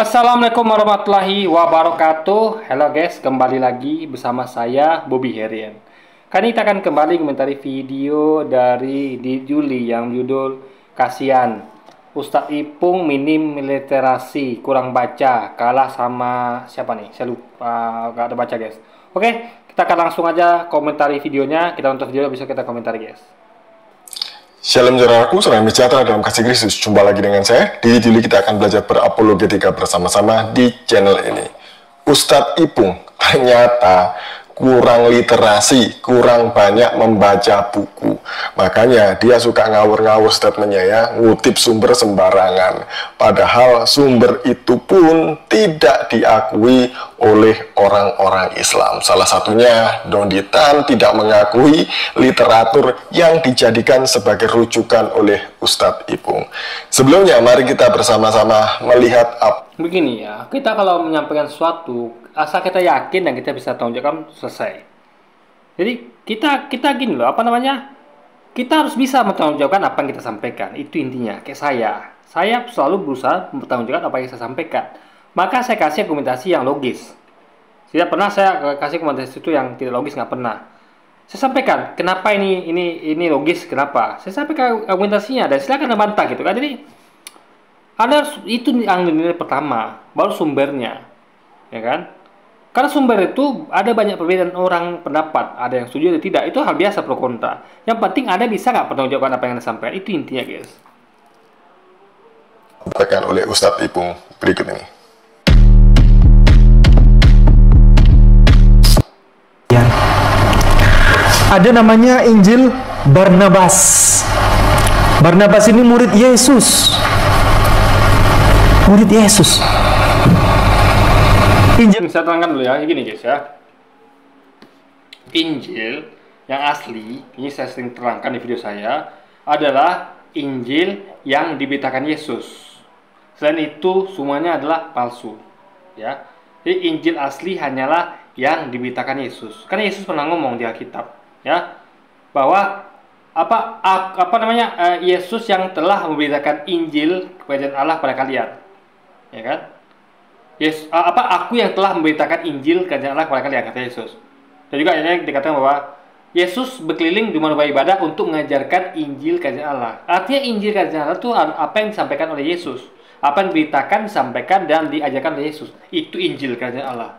Assalamualaikum warahmatullahi wabarakatuh. Halo guys, kembali lagi bersama saya Bobby Herian. Kali ini kita akan kembali komentari video dari di Juli yang judul Kasihan Ustadz Ipung minim literasi, kurang baca, kalah sama siapa nih? Saya lupa, gak ada baca guys. Oke, kita akan langsung aja komentari videonya. Kita nonton video, bisa kita komentari guys. Shalom saudaraku, salam sejahtera dalam kasih Kristus. Jumpa lagi dengan saya. Di video kita akan belajar berapologetika bersama-sama di channel ini. Ustadz Ipung ternyata kurang literasi, kurang banyak membaca buku. Makanya dia suka ngawur-ngawur statementnya ya, ngutip sumber sembarangan. Padahal sumber itu pun tidak diakui oleh orang-orang Islam. Salah satunya Dondi Tan tidak mengakui literatur yang dijadikan sebagai rujukan oleh Ustadz Ipung. Sebelumnya mari kita bersama-sama melihat Begini ya, kita kalau menyampaikan sesuatu, asal kita yakin dan kita bisa tanggung jawab, selesai. Jadi kita gini loh, kita harus bisa mempertanggungjawabkan apa yang kita sampaikan. Itu intinya. Kayak saya selalu berusaha mempertanggungjawabkan apa yang saya sampaikan. Maka saya kasih argumentasi yang logis. Tidak pernah saya kasih argumentasi itu yang tidak logis, nggak pernah. Saya sampaikan kenapa ini logis, kenapa. Saya sampaikan argumentasinya dan silakan bantah gitu kan. Jadi itu yang nilai pertama, baru sumbernya, ya kan? Karena sumber itu ada banyak perbedaan orang pendapat, ada yang setuju atau tidak, itu hal biasa pro kontra. Yang penting ada bisa nggak pertanggungjawabkan apa yang anda sampaikan, itu intinya guys. Disampaikan oleh Ustadz Ipung berikut ini. Ada namanya Injil Barnabas. Barnabas ini murid Yesus. Murid Yesus. Injil, saya terangkan dulu ya, gini guys ya. Injil yang asli, ini saya sering terangkan di video saya, adalah Injil yang diberitakan Yesus. Selain itu semuanya adalah palsu, ya. Jadi Injil asli hanyalah yang diberitakan Yesus. Karena Yesus pernah ngomong di Alkitab, ya, bahwa Yesus yang telah memberitakan Injil kerajaan Allah pada kalian, ya kan? Aku yang telah memberitakan Injil kerajaan Allah kepada kalian, kata Yesus. Dan juga ini dikatakan bahwa Yesus berkeliling di rumah ibadah untuk mengajarkan Injil kerajaan Allah. Artinya Injil kerajaan Allah itu apa yang disampaikan oleh Yesus, apa yang diberitakan, disampaikan dan diajarkan oleh Yesus. Itu Injil kerajaan Allah.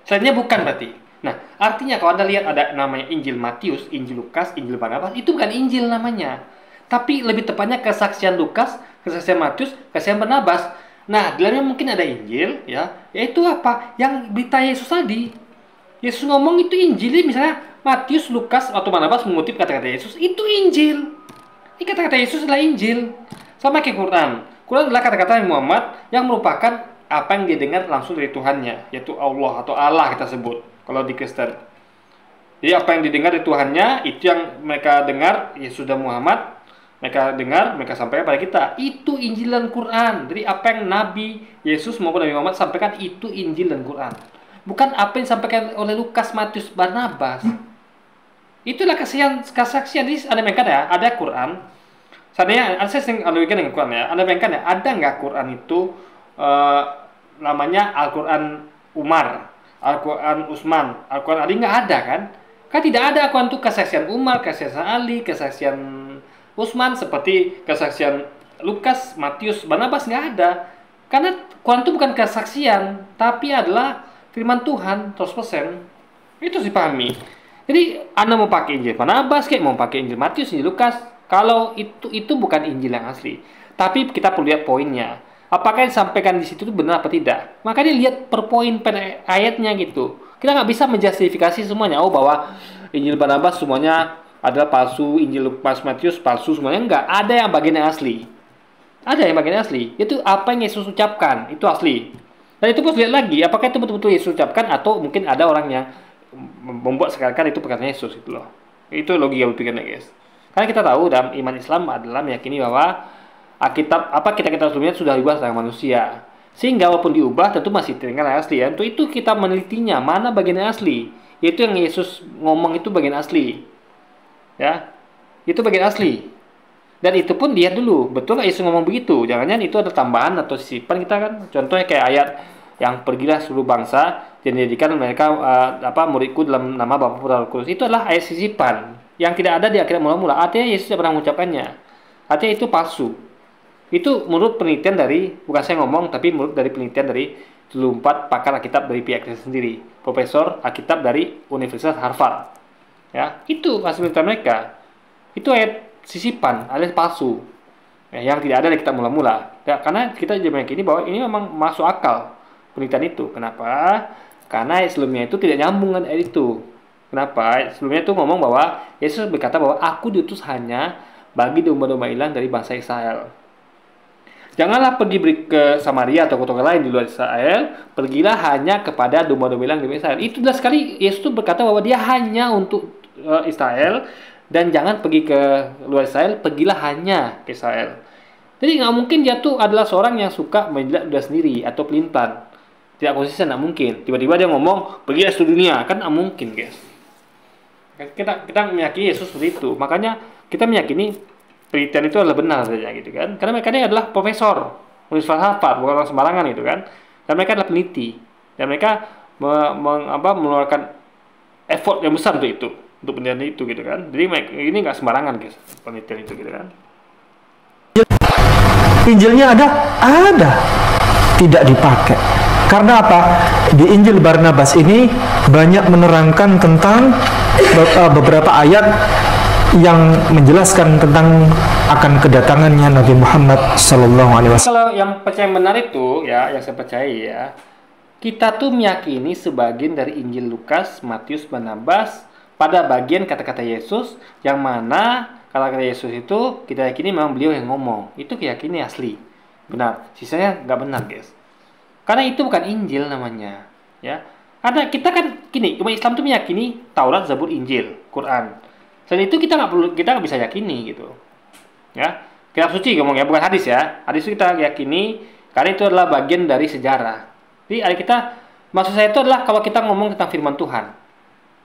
Selainnya bukan berarti. Nah, artinya kalau Anda lihat ada namanya Injil Matius, Injil Lukas, Injil Barnabas, itu bukan Injil namanya. Tapi lebih tepatnya kesaksian Lukas, kesaksian Matius, kesaksian Barnabas. Nah, di dalamnya mungkin ada Injil, ya, yaitu apa? Yang berita Yesus tadi. Yesus ngomong itu Injil, misalnya Matius, Lukas, atau Barnabas mengutip kata-kata Yesus, itu Injil. Ini kata-kata Yesus adalah Injil. Sama kayak Quran. Quran adalah kata-kata Muhammad yang merupakan apa yang dia dengar langsung dari Tuhannya, yaitu Allah atau Allah kita sebut kalau di Kristen. Jadi apa yang didengar dari Tuhannya, itu yang mereka dengar, Yesus dan Muhammad. Mereka dengar, mereka sampaikan pada kita. Itu Injil dan Quran. Jadi apa yang Nabi Yesus maupun Nabi Muhammad sampaikan, itu Injil dan Quran. Bukan apa yang disampaikan oleh Lukas, Matius, Barnabas. Itulah kesaksian. Jadi Anda bayangkan ya, ada Quran. Seandainya, saya sering analogikan dengan Quran ya. Anda bayangkan ya, ada nggak Quran itu namanya Al-Quran Umar, Al-Quran Utsman, Al-Quran Ali? Nggak ada kan? Kan tidak ada Al-Quran itu kesaksian Umar, kesaksian Ali, kesaksian Utsman, seperti kesaksian Lukas, Matius, Barnabas, nggak ada. Karena Quran itu bukan kesaksian, tapi adalah firman Tuhan 100%. Itu dipahami. Jadi Anda mau pakai Injil Barnabas, kayak mau pakai Injil Matius, Injil Lukas, kalau itu bukan Injil yang asli. Tapi kita perlu lihat poinnya. Apakah yang disampaikan di situ itu benar apa tidak? Makanya lihat per poin per ayatnya gitu. Kita nggak bisa menjustifikasi semuanya. Oh, bahwa Injil Barnabas semuanya adalah palsu, Injil Lukas, Matius palsu, semuanya enggak. Ada yang bagian yang asli. Ada yang bagian asli. Itu apa yang Yesus ucapkan, itu asli. Dan itu harus lihat lagi, apakah itu betul-betul Yesus ucapkan atau mungkin ada orang yang membuat sekarang itu perkataan Yesus gitu loh. Itu logika berpikirnya guys. Karena kita tahu dalam iman Islam adalah meyakini bahwa Alkitab, kita sebelumnya sudah diubah secara manusia. Sehingga walaupun diubah tentu masih terdengar asli ya. Untuk itu kita menelitinya mana bagian yang asli. Yaitu yang Yesus ngomong itu bagian asli. Ya, itu bagian asli. Dan itu pun lihat dulu, betul nggak Yesus ngomong begitu? Jangan-jangan itu ada tambahan atau sisipan kita kan? Contohnya kayak ayat yang pergilah seluruh bangsa dan jadikan mereka muridku dalam nama Bapa Putra Roh Kudus. Itu adalah ayat sisipan yang tidak ada di akhirat mula-mula. Artinya Yesus tidak pernah mengucapkannya. Artinya itu palsu. Itu menurut penelitian dari, bukan saya ngomong, tapi menurut dari penelitian dari 74 pakar Alkitab dari pihak Kristen sendiri, Profesor Alkitab dari Universitas Harvard. Ya, itu hasil penelitian mereka. Itu ayat sisipan alias palsu, ya, yang tidak ada di kitab mula-mula. Ya, karena kita juga meyakini bahwa ini memang masuk akal penelitian itu. Kenapa? Karena sebelumnya itu tidak nyambung dengan ayat itu. Kenapa? Sebelumnya itu ngomong bahwa Yesus berkata bahwa aku diutus hanya bagi domba-domba hilang dari bangsa Israel. Janganlah pergi ke Samaria atau kota lain di luar Israel, pergilah hanya kepada domba-domba hilang dari Israel. Itu jelas sekali Yesus berkata bahwa dia hanya untuk Israel. Dan jangan pergi ke luar Israel, pergilah hanya ke Israel. Jadi nggak mungkin dia tuh adalah seorang yang suka menjilat ludah sendiri atau pelintan. Tidak konsisten, nggak mungkin. Tiba-tiba dia ngomong, pergilah seluruh dunia. Kan nggak mungkin, guys. Kita meyakini Yesus seperti itu. Makanya kita meyakini penelitian itu adalah benar saja gitu kan. Karena mereka ini adalah profesor Universitas Harvard, bukan orang sembarangan itu kan. Dan mereka adalah peneliti. Dan mereka mengeluarkan effort yang besar untuk itu. Untuk penelitian itu gitu kan. Jadi ini nggak sembarangan guys penelitian itu gitu kan. Injilnya ada tidak dipakai. Karena apa? Di Injil Barnabas ini banyak menerangkan tentang beberapa ayat yang menjelaskan tentang akan kedatangannya Nabi Muhammad SAW. Kalau yang percaya benar itu ya, yang saya percaya ya, kita tuh meyakini sebagian dari Injil Lukas, Matius, Barnabas pada bagian kata-kata Yesus, yang mana kata-kata Yesus itu kita yakini memang beliau yang ngomong. Itu keyakinan asli, benar. Sisanya nggak benar guys. Karena itu bukan Injil namanya, ya. Karena kita kan gini, umat Islam itu meyakini Taurat, Zabur, Injil, Quran. Selain itu kita nggak bisa yakini gitu, ya. Kitab suci ngomongnya bukan hadis ya. Hadis itu kita yakini karena itu adalah bagian dari sejarah. Jadi ada kita, maksud saya itu adalah kalau kita ngomong tentang firman Tuhan,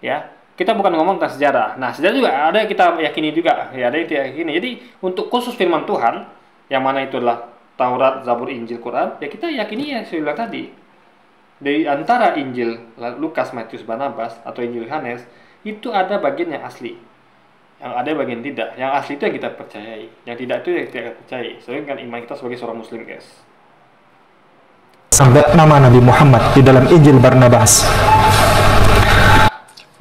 ya. Kita bukan ngomong tentang sejarah. Nah, sejarah juga ada yang kita yakini juga. Ya, ada yang kita yakini. Jadi, untuk khusus firman Tuhan, yang mana itu adalah Taurat, Zabur, Injil, Quran, ya kita yakini yang saya bilang tadi. Dari antara Injil Lukas, Matius, Barnabas, atau Injil Yohanes, itu ada bagian yang asli. Yang ada bagian tidak. Yang asli itu yang kita percayai. Yang tidak itu yang tidak percayai. Soalnya kan iman kita sebagai seorang Muslim, guys. Sampai nama Nabi Muhammad di dalam Injil Barnabas.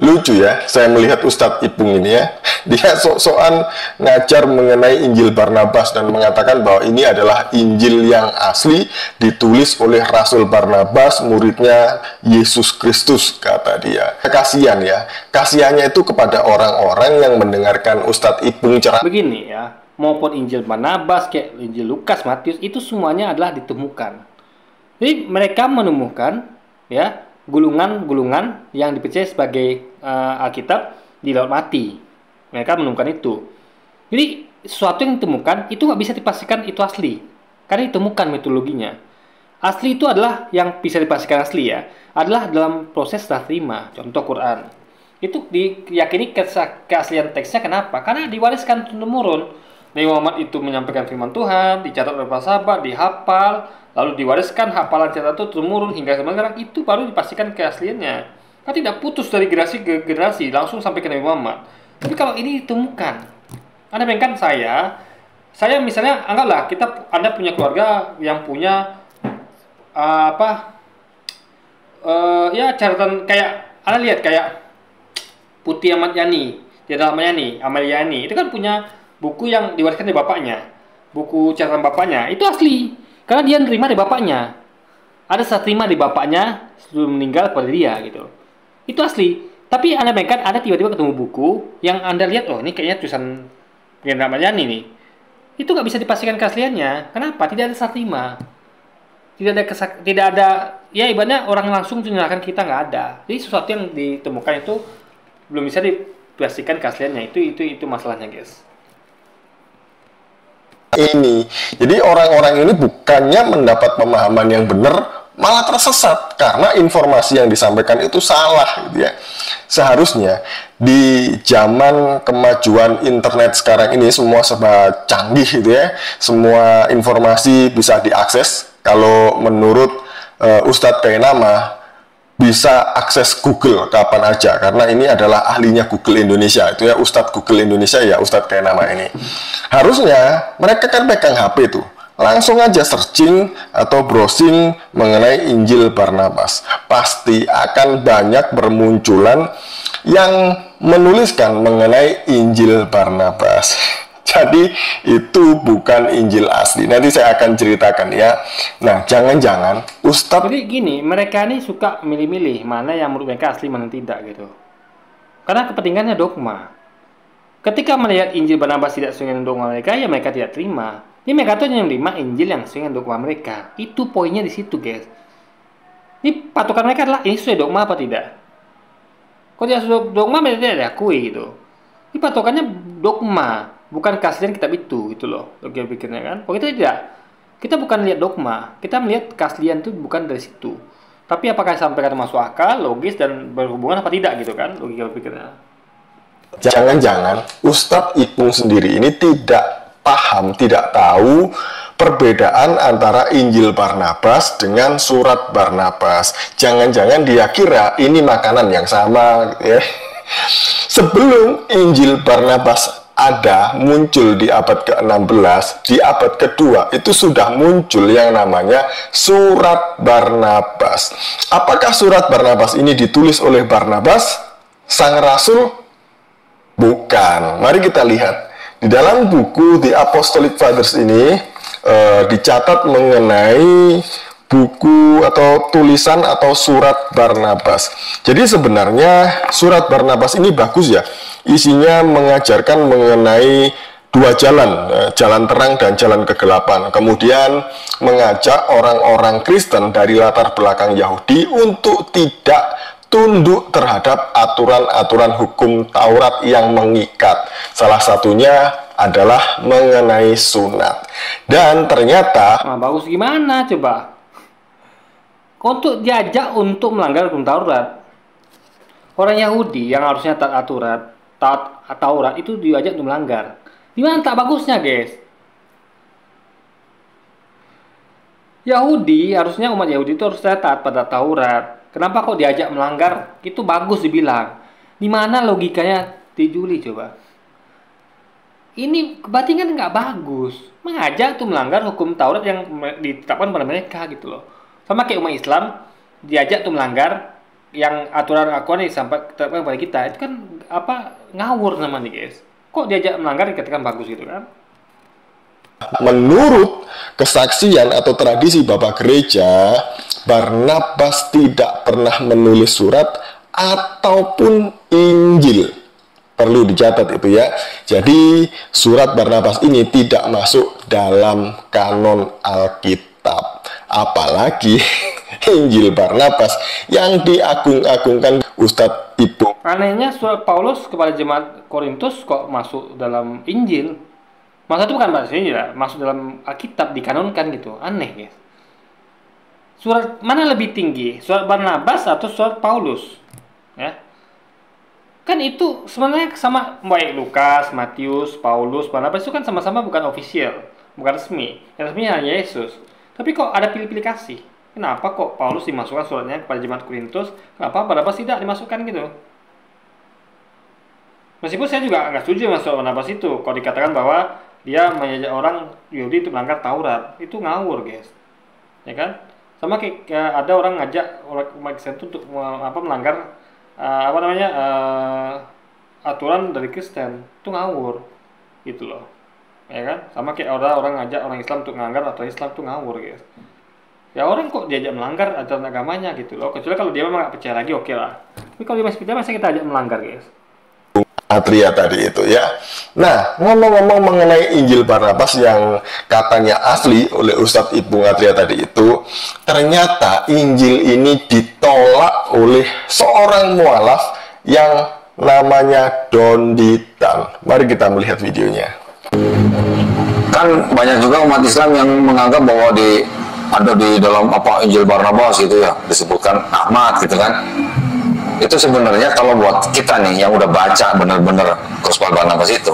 Lucu ya, saya melihat Ustadz Ipung ini ya, dia sok-sokan ngajar mengenai Injil Barnabas dan mengatakan bahwa ini adalah Injil yang asli ditulis oleh Rasul Barnabas, muridnya Yesus Kristus, kata dia. Kasihan ya, kasihannya itu kepada orang-orang yang mendengarkan Ustadz Ipung ceramah. Begini ya, maupun Injil Barnabas, kayak Injil Lukas, Matius, itu semuanya adalah ditemukan. Jadi mereka menemukan ya gulungan-gulungan yang dipercaya sebagai Alkitab di laut mati. Mereka menemukan itu. Jadi sesuatu yang ditemukan itu nggak bisa dipastikan itu asli, karena ditemukan metodologinya. Asli itu adalah yang bisa dipastikan asli ya, adalah dalam proses serah terima. Contoh Quran itu diyakini keaslian teksnya. Kenapa? Karena diwariskan turun-temurun. Nabi Muhammad itu menyampaikan firman Tuhan, dicatat oleh para sahabat, dihafal, lalu diwariskan hafalan catatan itu turun-temurun hingga sekarang, itu baru dipastikan keasliannya. Kan tidak putus dari generasi ke generasi langsung sampai ke Nabi Muhammad. Tapi kalau ini ditemukan, Anda bayangkan saya misalnya anggaplah Anda punya keluarga yang punya ya catatan kayak Anda lihat kayak Putih Ahmad Yani, Jenderal Ahmad Yani, itu kan punya buku yang diwariskan dari bapaknya, buku catatan bapaknya, itu asli karena dia nerima dari bapaknya. Ada serah terima dari bapaknya sebelum meninggal pada dia gitu. Itu asli. Tapi Anda bayangkan Anda tiba-tiba ketemu buku yang Anda lihat, oh ini kayaknya tulisan Jenderal Ahmad Yani nih. Itu nggak bisa dipastikan keasliannya. Kenapa? Tidak ada serah terima. Tidak ada ya ibaratnya orang langsung menyalahkan kita, nggak ada. Jadi sesuatu yang ditemukan itu belum bisa dipastikan keasliannya. Itu masalahnya, guys. Ini. Jadi orang-orang ini bukannya mendapat pemahaman yang benar, malah tersesat karena informasi yang disampaikan itu salah gitu ya. Seharusnya di zaman kemajuan internet sekarang ini semua serba canggih gitu ya, semua informasi bisa diakses. Kalau menurut Ustadz Kainama bisa akses Google kapan aja karena ini adalah ahlinya Google Indonesia, itu ya Ustadz Google Indonesia ya Ustadz Kainama ini. Harusnya mereka kan pegang HP tuh, langsung aja searching atau browsing mengenai Injil Barnabas. Pasti akan banyak bermunculan yang menuliskan mengenai Injil Barnabas. Jadi itu bukan Injil asli. Nanti saya akan ceritakan ya. Nah, jangan-jangan Ustadz... Jadi gini, mereka ini suka milih-milih mana yang menurut mereka asli, mana tidak gitu. Karena kepentingannya dogma. Ketika melihat Injil Barnabas tidak sesuai dengan dogma mereka, ya mereka tidak terima. Ini mereka tuh yang terima Injil yang sesuai dengan dogma mereka. Itu poinnya di situ, guys. Ini patokan mereka adalah ini sesuai dogma apa tidak. Kalau tidak sesuai dogma, mereka tidak diakui gitu. Ini patokannya dogma, bukan keaslian kitab itu gitu loh. Logika pikirnya kan. Kalau kita tidak, kita bukan lihat dogma, kita melihat keaslian itu bukan dari situ. Tapi apakah sampaikan masuk akal, logis dan berhubungan apa tidak gitu kan, logika pikirnya. Jangan-jangan Ustadz Ipung sendiri ini tidak paham, tidak tahu perbedaan antara Injil Barnabas dengan surat Barnabas. Jangan-jangan dia kira ini makanan yang sama ya. Sebelum Injil Barnabas ada muncul di abad ke-16, di abad kedua itu sudah muncul yang namanya surat Barnabas. Apakah surat Barnabas ini ditulis oleh Barnabas, sang rasul? Bukan. Mari kita lihat. Di dalam buku The Apostolic Fathers ini dicatat mengenai buku atau tulisan atau surat Barnabas. Jadi sebenarnya surat Barnabas ini bagus ya. Isinya mengajarkan mengenai dua jalan, jalan terang dan jalan kegelapan. Kemudian mengajak orang-orang Kristen dari latar belakang Yahudi untuk tidak tunduk terhadap aturan-aturan hukum Taurat yang mengikat. Salah satunya adalah mengenai sunat. Dan ternyata... Nah, bagus gimana coba? Untuk diajak untuk melanggar hukum Taurat. Orang Yahudi yang harusnya taat Taurat itu diajak untuk melanggar. Gimana tak bagusnya, guys? Yahudi, harusnya umat Yahudi itu harus taat pada Taurat. Kenapa kok diajak melanggar? Itu bagus dibilang. Di mana logikanya dijuli coba? Ini berarti kan nggak bagus. Mengajak tuh melanggar hukum Taurat yang ditetapkan pada mereka gitu loh. Sama kayak umat Islam diajak tuh melanggar yang aturan-aturan yang disampaikan kepada kita. Itu kan apa, ngawur namanya, guys. Kok diajak melanggar dikatakan bagus gitu kan? Menurut kesaksian atau tradisi Bapak Gereja, Barnabas tidak pernah menulis surat ataupun Injil. Perlu dicatat itu ya. Jadi surat Barnabas ini tidak masuk dalam kanon Alkitab. Apalagi Injil Barnabas yang diagung-agungkan Ustadz Ipung. Anehnya surat Paulus kepada jemaat Korintus kok masuk dalam Injil. Masa itu bukan bahasa Injil ya, masuk dalam Alkitab, dikanonkan gitu. Aneh ya. Surat mana lebih tinggi? Surat Barnabas atau surat Paulus? Ya. Kan itu sebenarnya sama, baik Lukas, Matius, Paulus, Barnabas itu kan sama-sama bukan official, bukan resmi. Yang resmi hanya Yesus. Tapi kok ada pilih-pilih kasih? Kenapa kok Paulus dimasukkan suratnya kepada jemaat Korintus? Kenapa Barnabas tidak dimasukkan gitu? Meskipun saya juga nggak setuju sama surat Barnabas itu. Kalau dikatakan bahwa dia mengajak orang Yahudi untuk melanggar Taurat, itu ngawur, guys. Ya kan? Sama kayak ada orang ngajak orang Kristen untuk melanggar aturan dari Kristen, itu ngawur, gitu loh. Ya kan? Sama kayak orang ngajak orang Islam untuk melanggar atau Islam, itu ngawur, guys. Ya orang kok diajak melanggar aturan agamanya gitu loh. Kecuali kalau dia memang nggak percaya lagi, oke lah. Tapi kalau dia masih percaya, masa kita ajak melanggar, guys? Atria tadi itu ya. Nah, ngomong-ngomong mengenai Injil Barnabas yang katanya asli oleh Ustadz Ipung Atria tadi itu, ternyata Injil ini ditolak oleh seorang mualaf yang namanya Don Ditan. Mari kita melihat videonya. Kan banyak juga umat Islam yang menganggap bahwa di ada di dalam apa Injil Barnabas gitu ya, disebutkan Ahmad gitu kan. Itu sebenarnya kalau buat kita nih yang udah baca bener-bener Gospel Barnabas itu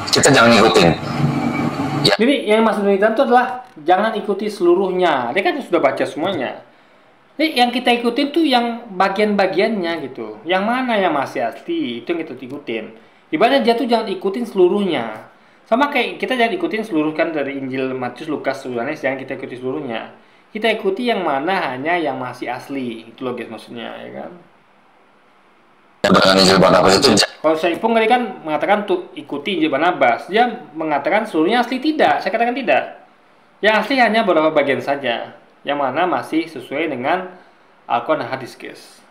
kita jangan ngikutin. Ya. Jadi yang maksud Donitan itu adalah jangan ikuti seluruhnya. Dia kan sudah baca semuanya. Jadi yang kita ikutin tuh yang bagian-bagiannya gitu. Yang mana yang masih asli, itu yang kita ikutin. Ibaratnya dia tuh jangan ikutin seluruhnya. Sama kayak kita jangan ikutin seluruh kan dari Injil Matius, Lukas, Yohanes, jangan kita ikuti seluruhnya. Kita ikuti yang mana hanya yang masih asli. Itu loh guys maksudnya, ya kan? Dengan Injil Barnabas itu Kalau saya Ipung tadi kan mengatakan tuh ikuti Injil Barnabas, dia mengatakan seluruhnya asli tidak. Saya katakan tidak. Yang asli hanya beberapa bagian saja, yang mana masih sesuai dengan Al-Quran dan hadis, guys.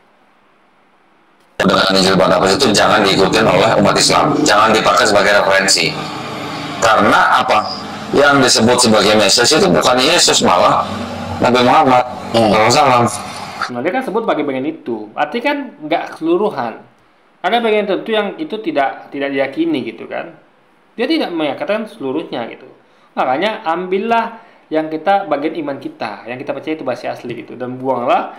dengan Injil Barnabas itu jangan diikutin oleh umat Islam, jangan dipakai sebagai referensi. Karena apa? Yang disebut sebagai Mesias itu bukan Yesus, malah Nabi Muhammad SAW. Nah, dia kan sebut bagian-bagian itu. Artinya kan nggak keseluruhan. Ada bagian tertentu yang itu tidak diyakini gitu kan. Dia tidak mengatakan seluruhnya gitu. Makanya ambillah yang kita bagian iman kita, yang kita percaya itu masih asli gitu, dan buanglah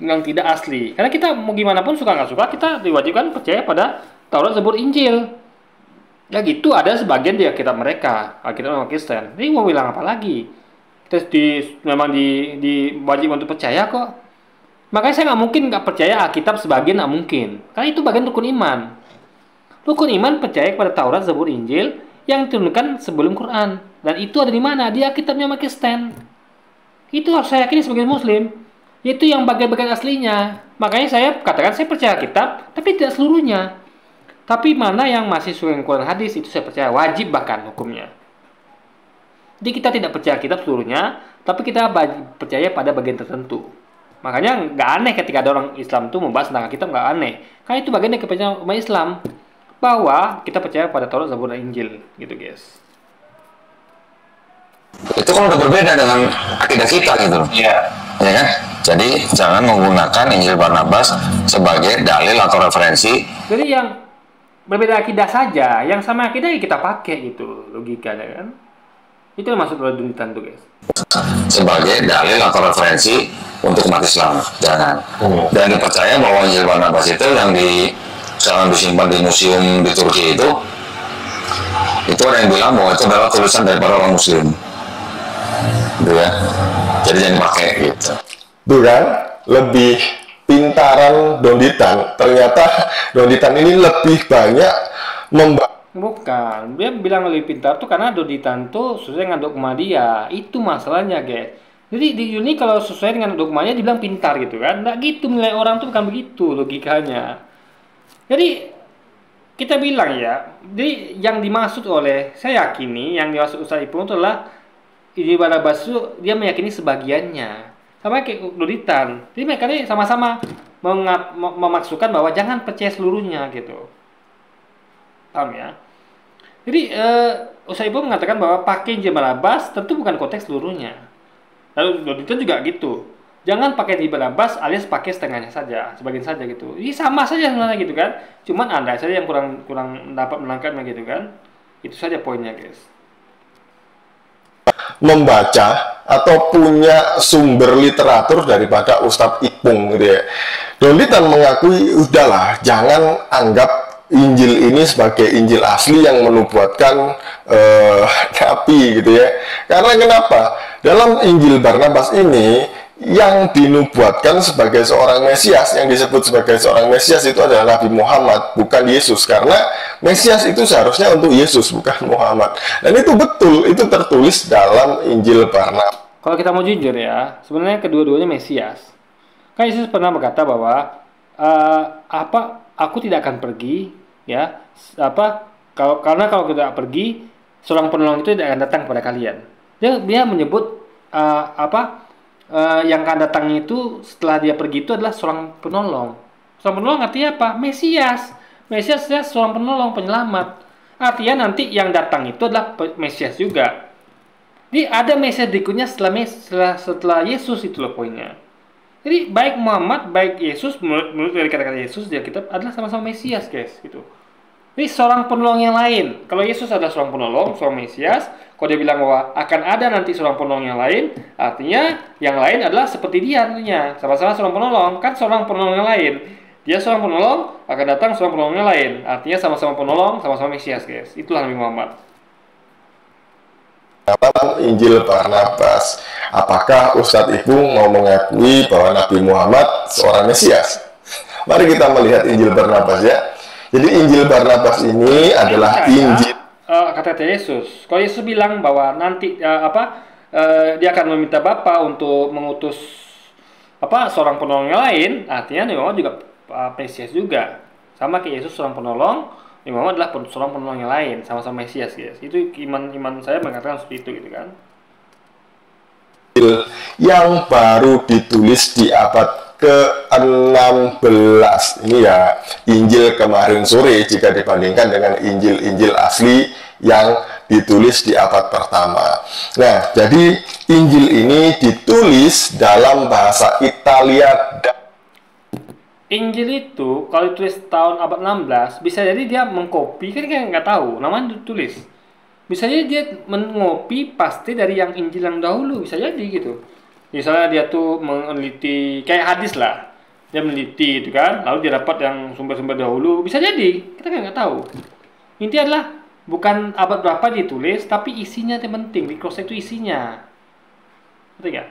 yang tidak asli. Karena kita mau gimana pun suka nggak suka, kita diwajibkan percaya pada Taurat, Zabur, Injil. Ya gitu, ada sebagian di Alkitab mereka, Alkitab orang Kristen. Ini mau bilang apa lagi? Terus memang diwajib untuk percaya kok. Makanya saya nggak mungkin nggak percaya Alkitab sebagian, nggak mungkin. Karena itu bagian rukun iman. Rukun iman percaya kepada Taurat, Zabur, Injil yang diturunkan sebelum Quran. Dan itu ada di mana? Di Alkitabnya orang Kristen. Itu harus saya yakini sebagai Muslim. Itu yang bagian-bagian aslinya. Makanya saya katakan saya percaya Alkitab, tapi tidak seluruhnya. Tapi mana yang masih sesuai dengan Quran hadis itu saya percaya, wajib bahkan hukumnya. Jadi kita tidak percaya Alkitab seluruhnya, tapi kita percaya pada bagian tertentu. Makanya nggak aneh ketika ada orang Islam itu membahas tentang Alkitab, nggak aneh. Karena itu bagian dari kepercayaan umat Islam, bahwa kita percaya pada Taurat, Zabur, dan Injil, gitu guys. Itu kan udah berbeda dengan akidah kita gitu. Iya. Ya kan? Jadi jangan menggunakan Injil Barnabas sebagai dalil atau referensi. Jadi yang berbeda akidah saja, yang sama akidah ya kita pakai gitu logikanya kan. Itu yang maksud oleh Donitan tuh guys. Sebagai dalil atau referensi untuk umat Islam, jangan. Dan dipercaya bahwa Injil Barnabas itu yang sekarang disimpan di museum di Turki itu ada yang bilang bahwa itu adalah tulisan daripada orang Muslim. Gitu ya. Jadi jangan dipakai gitu. Tuh kan, lebih pintaran Donitan. Ternyata Donitan ini lebih banyak Bukan, dia bilang lebih pintar tuh karena Donitan tuh sesuai dengan dogma dia. Itu masalahnya guys. Jadi di Yuni kalau sesuai dengan dogmanya dibilang pintar gitu kan. Nggak gitu, menilai orang tuh bukan begitu logikanya. Jadi kita bilang ya, jadi yang dimaksud oleh, saya yakini yang dimaksud Ustaz Ipung itu adalah Injil Barnabas itu dia meyakini sebagiannya. Sama kayak Donitan. Jadi mereka ini sama-sama memaksukan bahwa jangan percaya seluruhnya gitu. Paham ya? Jadi Ustaz Ipung mengatakan bahwa pakai Injil Barnabas tentu bukan konteks seluruhnya. Lalu Donitan juga gitu. Jangan pakai Injil Barnabas alias pakai setengahnya saja, sebagian saja gitu. Ini sama saja sebenarnya gitu kan. Cuman Anda saja yang kurang dapat menangkapnya gitu kan. Itu saja poinnya guys. Membaca atau punya sumber literatur daripada Ustadz Ipung gitu ya. Donitan mengakui udahlah, jangan anggap Injil ini sebagai Injil asli yang menubuatkan Nabi gitu ya. Karena kenapa? Dalam Injil Barnabas ini yang dinubuatkan sebagai seorang Mesias, yang disebut sebagai seorang Mesias itu adalah Nabi Muhammad, bukan Yesus. Karena Mesias itu seharusnya untuk Yesus, bukan Muhammad. Dan itu betul, itu tertulis dalam Injil Barnabas. Kalau kita mau jujur ya, sebenarnya kedua-duanya Mesias. Kan Yesus pernah berkata bahwa aku tidak akan pergi ya, karena kalau tidak pergi, seorang penolong itu tidak akan datang kepada kalian. Dia menyebut yang akan datangnya itu setelah dia pergi itu adalah seorang penolong. Seorang penolong artinya apa? Mesias. Mesias adalah seorang penolong, penyelamat. Artinya nanti yang datang itu adalah Mesias juga. Jadi ada Mesias berikutnya setelah Yesus, itu loh poinnya. Jadi baik Muhammad, baik Yesus, menurut dari kata-kata Yesus di Alkitab adalah sama-sama Mesias guys gitu. Jadi Ini seorang penolong yang lain. Kalau Yesus adalah seorang penolong, seorang Mesias, kalau dia bilang bahwa akan ada nanti seorang penolong yang lain, artinya yang lain adalah seperti dia tentunya. Sama-sama seorang penolong, kan seorang penolong yang lain. Dia seorang penolong, akan datang seorang penolong yang lain. Artinya sama-sama penolong, sama-sama Mesias, guys. Itulah Nabi Muhammad. Dalam Injil Barnabas, apakah Ustadz Ipung mau mengakui bahwa Nabi Muhammad seorang Mesias? Mari kita melihat Injil Barnabas ya. Jadi Injil Barnabas ini adalah Injil kata Yesus. Kalau Yesus bilang bahwa nanti dia akan meminta Bapa untuk mengutus seorang penolong yang lain, artinya Nabi Muhammad juga Mesias juga. Sama kayak Yesus seorang penolong, Nabi Muhammad adalah seorang penolong yang lain, sama-sama Mesias, guys. Itu iman saya mengatakan seperti itu gitu kan. Yang baru ditulis di abad ke-16 ini ya, Injil kemarin sore jika dibandingkan dengan Injil-Injil asli yang ditulis di abad pertama. Nah, jadi Injil ini ditulis dalam bahasa Italia. Injil itu kalau ditulis tahun abad 16, bisa jadi dia mengcopy, kan kita nggak tahu namanya ditulis. Bisa jadi dia mengopi pasti dari yang Injil yang dahulu, bisa jadi gitu. Misalnya dia tuh meneliti kayak hadis lah, dia meneliti itu kan, lalu dia dapat yang sumber-sumber dahulu, bisa jadi, kita kan nggak tahu. Intinya adalah bukan abad berapa ditulis, tapi isinya yang penting, di cross itu isinya. Ngerti nggak?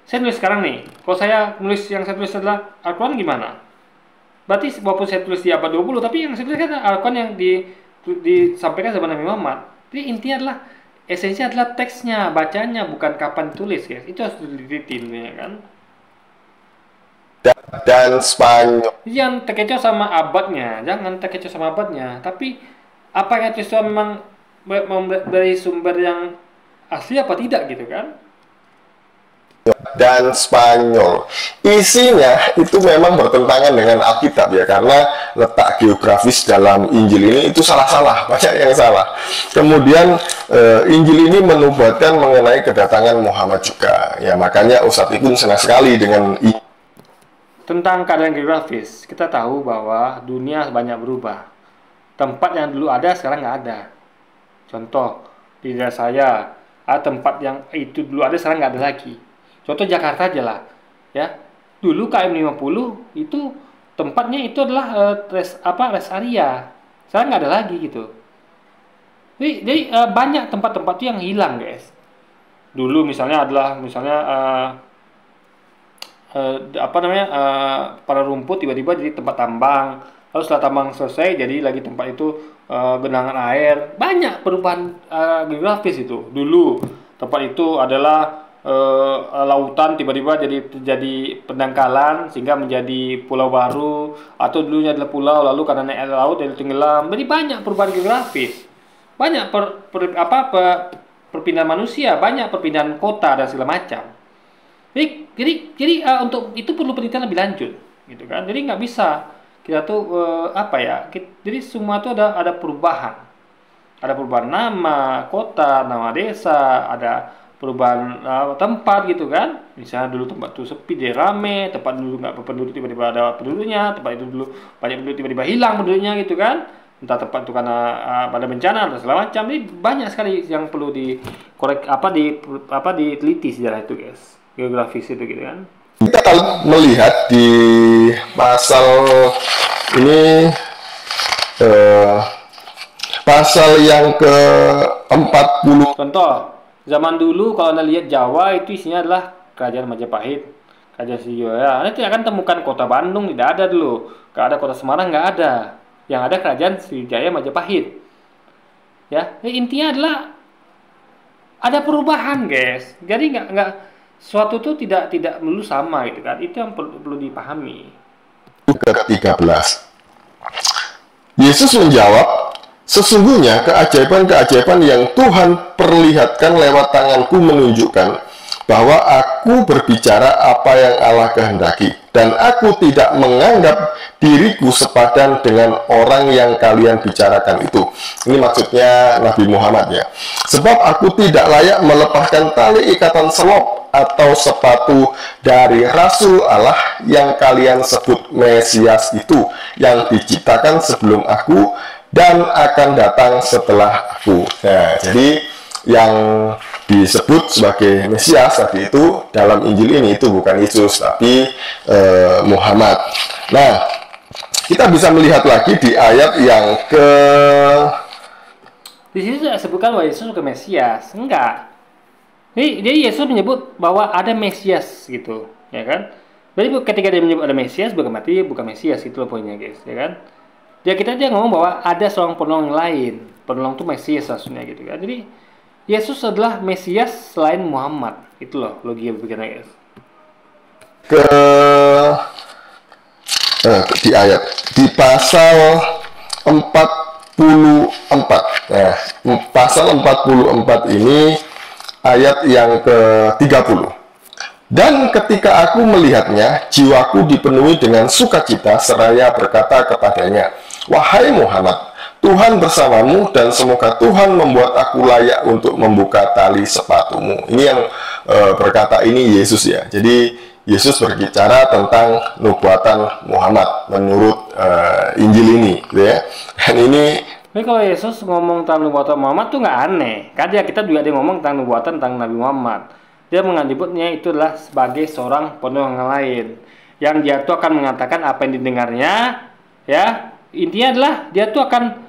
Saya nulis sekarang nih, kalau saya nulis yang saya tulis adalah Al-Quran gimana? Berarti walaupun saya tulis di abad 20, tapi yang saya tulis kan Al-Quran yang disampaikan zaman Nabi Muhammad. Jadi intinya adalah esensinya adalah teksnya, bacanya, bukan kapan tulis, guys. Itu harus diteliti, ya kan? Dan Spanyol. Jangan terkecoh sama abadnya, tapi apa yang itu memang dari sumber yang asli apa tidak gitu kan? Dan Spanyol. Isinya itu memang bertentangan dengan Alkitab ya, karena letak geografis dalam Injil ini itu salah-salah, banyak yang salah. Kemudian Injil ini menubuatkan mengenai kedatangan Muhammad juga. Ya, makanya Ustadz Ipung senang sekali dengan tentang keadaan geografis. Kita tahu bahwa dunia banyak berubah. Tempat yang dulu ada sekarang nggak ada. Contoh di daerah saya, ada tempat yang itu dulu ada sekarang nggak ada lagi. Contoh Jakarta aja lah, ya. Dulu KM 50 itu tempatnya itu adalah rest area. Sekarang nggak ada lagi gitu. Jadi banyak tempat-tempat itu yang hilang, guys. Dulu misalnya pada rumput tiba-tiba jadi tempat tambang. Lalu setelah tambang selesai jadi lagi tempat itu genangan air. Banyak perubahan geografis itu. Dulu tempat itu adalah lautan, tiba-tiba jadi pendangkalan sehingga menjadi pulau baru, atau dulunya adalah pulau lalu karena naik air laut jadi tenggelam. Jadi banyak perubahan geografis, banyak perpindahan manusia, banyak perpindahan kota dan segala macam. Jadi untuk itu perlu penelitian lebih lanjut gitu kan. Jadi nggak bisa kita tuh jadi semua itu ada perubahan nama kota, nama desa, ada perubahan tempat gitu kan. Misalnya dulu tempat itu sepi, dia rame, tempat dulu nggak berpenduduk tiba-tiba ada penduduknya, tempat itu dulu banyak penduduk tiba-tiba hilang penduduknya gitu kan. Entah tempat itu karena pada bencana atau segala macam. Ini banyak sekali yang perlu diteliti sejarah itu, guys, geografis itu gitu kan. Kita kalau melihat di pasal ini pasal yang ke-40. Contoh zaman dulu kalau Anda lihat Jawa itu isinya adalah Kerajaan Majapahit, Kerajaan Sriwijaya. Anda tidak akan temukan kota Bandung, tidak ada dulu. Nggak ada kota Semarang, nggak ada. Yang ada Kerajaan Sriwijaya Majapahit. Ya, intinya adalah ada perubahan, guys. Jadi nggak suatu itu tidak melulu sama gitu kan. Itu yang perlu dipahami. Ke-13. Yesus menjawab, sesungguhnya keajaiban-keajaiban yang Tuhan perlihatkan lewat tanganku menunjukkan bahwa aku berbicara apa yang Allah kehendaki, dan aku tidak menganggap diriku sepadan dengan orang yang kalian bicarakan itu. Ini maksudnya Nabi Muhammad ya. Sebab aku tidak layak melepaskan tali ikatan selop atau sepatu dari Rasul Allah yang kalian sebut Mesias itu, yang diciptakan sebelum aku dan akan datang setelah aku. Nah, jadi yang disebut sebagai Mesias tadi itu dalam Injil ini itu bukan Yesus tapi Muhammad. Nah, kita bisa melihat lagi di ayat yang di sini tidak sebutkan bahwa Yesus bukan Mesias, enggak. Jadi Yesus menyebut bahwa ada Mesias gitu, ya kan? Jadi ketika dia menyebut ada Mesias, bukan berarti bukan Mesias, itu loh poinnya guys, ya kan? Dia ngomong bahwa ada seorang penolong lain, penolong itu Mesias maksudnya gitu kan. Jadi Yesus adalah Mesias selain Muhammad, itu loh logika berpikirnya guys. Di ayat di pasal 44. Nah, pasal 44 ini ayat yang ke-30. Dan ketika aku melihatnya, jiwaku dipenuhi dengan sukacita seraya berkata kepadanya, "Wahai Muhammad, Tuhan bersamamu dan semoga Tuhan membuat aku layak untuk membuka tali sepatumu." Ini yang berkata ini Yesus ya. Jadi Yesus berbicara tentang nubuatan Muhammad menurut Injil ini, gitu ya. Dan ini Kalau Yesus ngomong tentang nubuatan Muhammad tuh nggak aneh. Karena kita juga dia ngomong tentang nubuatan tentang Nabi Muhammad. Dia menyebutnya itu adalah sebagai seorang penolong yang lain, yang dia tuh akan mengatakan apa yang didengarnya, ya. Intinya adalah dia tuh akan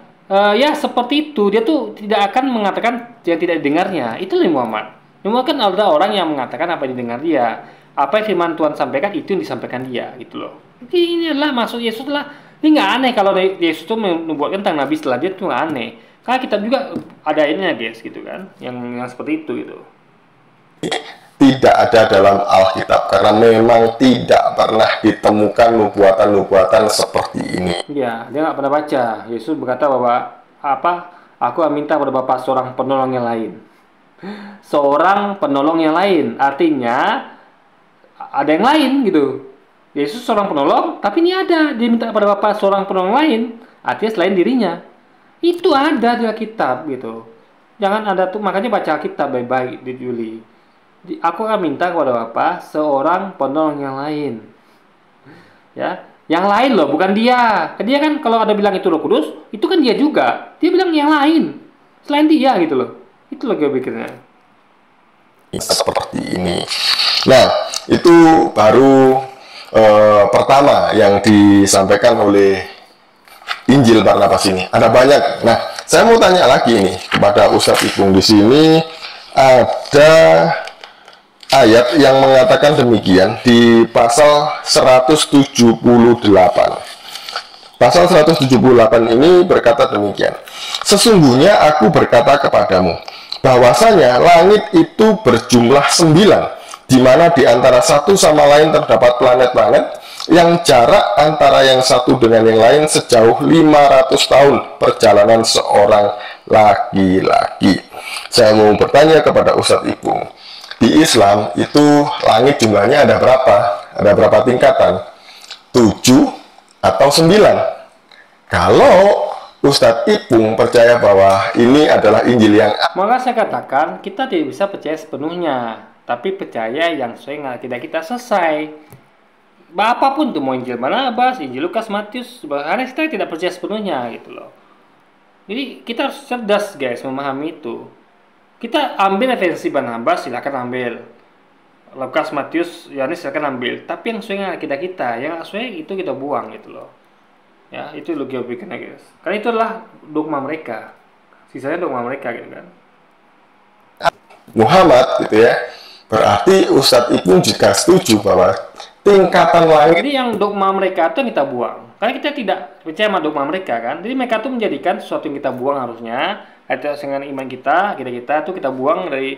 ya seperti itu. Dia tuh tidak akan mengatakan yang tidak didengarnya. Itu Nabi Muhammad. Nabi kan ada orang yang mengatakan apa yang didengar dia. Apa yang firman Tuhan sampaikan itu yang disampaikan dia, gitu loh. Jadi ini adalah maksud Yesus adalah ini nggak aneh kalau Yesus tuh menubuatkan tentang Nabi setelah dia tuh nggak aneh. Karena kita juga ada ininya guys, gitu kan, yang seperti itu gitu. Tidak ada dalam Alkitab karena memang tidak pernah ditemukan nubuatan-nubuatan seperti ini. Iya, dia nggak pernah baca. Yesus berkata bahwa aku minta pada Bapa seorang penolong yang lain. Seorang penolong yang lain, artinya ada yang lain gitu. Yesus seorang penolong, tapi ini ada dia minta kepada Bapa seorang penolong lain, artinya selain dirinya. Itu ada di Alkitab gitu. Jangan ada tuh, makanya baca Alkitab baik-baik di Juli. Aku akan minta kepada Bapa seorang penolong yang lain. Ya, yang lain loh, bukan dia. Dia kan kalau ada bilang itu Roh Kudus, itu kan dia juga. Dia bilang yang lain, selain dia gitu loh. Itu loh gue pikirnya. Seperti ini. Nah, itu baru pertama yang disampaikan oleh Injil Barnabas ini. Ada banyak. Nah, saya mau tanya lagi nih kepada Ustadz Ipung di sini. Ada ayat yang mengatakan demikian di pasal 178. Pasal 178 ini berkata demikian. Sesungguhnya aku berkata kepadamu, bahwasanya langit itu berjumlah 9, di mana di antara satu sama lain terdapat planet-planet yang jarak antara yang satu dengan yang lain sejauh 500 tahun perjalanan seorang laki-laki. Saya mau bertanya kepada Ustadz Ipung, di Islam itu langit jumlahnya ada berapa? Ada berapa tingkatan? 7 atau 9? Kalau Ustadz Ipung percaya bahwa ini adalah Injil yang... Maka saya katakan, kita tidak bisa percaya sepenuhnya, tapi percaya yang sesuai dengan tidak kita selesai. Apapun tuh, mau Injil Barnabas, Injil Lukas, Matius, karena kita tidak percaya sepenuhnya gitu loh. Jadi kita harus cerdas guys memahami itu. Kita ambil referensi Barnabas, silakan ambil. Lukas, Matius, Yohanes silakan ambil. Tapi yang sesuai dengan kita, yang sesuai itu kita buang gitu loh. Ya, itu logika pikirnya guys. Karena itu adalah dogma mereka. Sisanya dogma mereka gitu kan. Muhammad gitu ya. Berarti Ustadz Ipung juga setuju bahwa tingkatan langit. Jadi yang dogma mereka itu yang kita buang. Karena kita tidak percaya sama dogma mereka kan. Jadi mereka tuh menjadikan sesuatu yang kita buang harusnya. Itu dengan iman kita tuh kita buang dari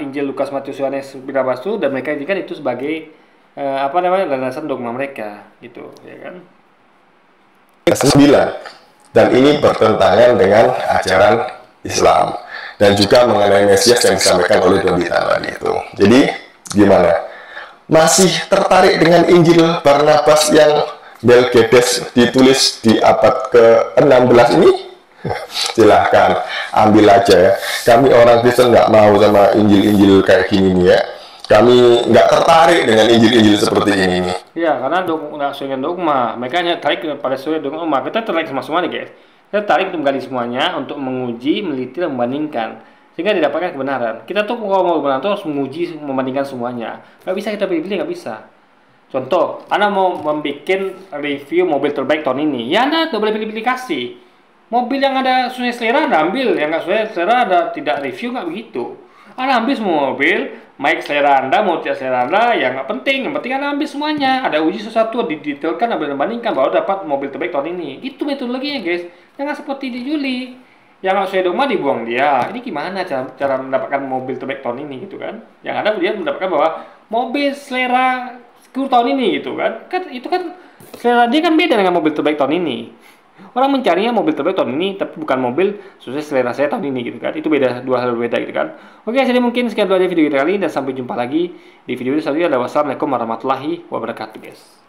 Injil Lukas, Matius, Yohanes, Barnabas itu, dan mereka jadikan itu sebagai landasan dogma mereka gitu, ya kan. 9, dan ini bertentangan dengan ajaran Islam dan juga mengenai Mesias yang disampaikan oleh Don Bita tadi itu. Jadi gimana? Masih tertarik dengan Injil Barnabas yang Melkiades ditulis di abad ke-16 ini? Silahkan ambil aja ya. Kami orang Kristen nggak mau sama Injil-Injil kayak gini nih ya. Kami nggak tertarik dengan Injil-Injil seperti ini nih. Ya, karena nggak sesuai dengan dogma. Mereka hanya tertarik pada sesuai dogma. Kita tertarik sama semua nih guys. Kita tertarik untuk menggali semuanya, untuk menguji, meneliti, dan membandingkan sehingga didapatkan kebenaran. Kita tuh kalau mau kebenaran tuh harus menguji, membandingkan semuanya. Gak bisa kita pilih-pilih, gak bisa. Contoh, Anda mau membuat review mobil terbaik tahun ini, ya Anda tidak boleh pilih-pilih kasih. Mobil yang ada sesuai selera Anda ambil, yang nggak sesuai selera Anda tidak review, nggak begitu. Anda ambil semua mobil, baik selera Anda mau tidak selera Anda, yang nggak penting. Yang penting Anda ambil semuanya. Ada uji sesuatu, didetailkan, Anda membandingkan bahwa dapat mobil terbaik tahun ini. Itu metodologinya guys. Jangan seperti di Juli. Yang nggak sesuai dogma dibuang dia. Ini gimana cara mendapatkan mobil terbaik tahun ini gitu kan? Yang ada dia mendapatkan bahwa mobil selera 10 tahun ini gitu kan? Itu kan selera dia kan beda dengan mobil terbaik tahun ini. Orang mencarinya mobil terbaik tahun ini, tapi bukan mobil sesuai selera saya tahun ini gitu kan? Itu beda, dua hal berbeda gitu kan? Oke, jadi mungkin sekian dulu aja video kita kali ini dan sampai jumpa lagi di video selanjutnya. Wassalamualaikum warahmatullahi wabarakatuh guys.